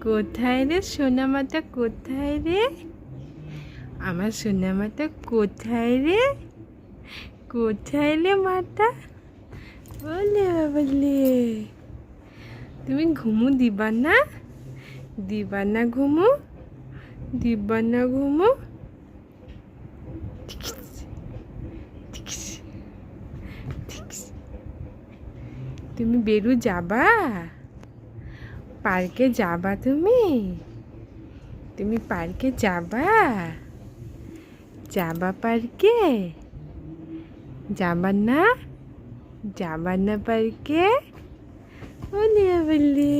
কোথায় রে সোনামাটা, কোথায় রে আমার সোনামাটা, কোথায় রে, কোথায় রে মাটা? বলে বলে তুমি ঘুমু দিবা না, দিবা না ঘুমু, দিবা না ঘুমু। তুমি বেরু যাবা, পার্কে যাবা, তুমি তুমি পার্কে যাবা, যাবা পার্কে, যাবা না, যাবা না পার্কে? বলে বলে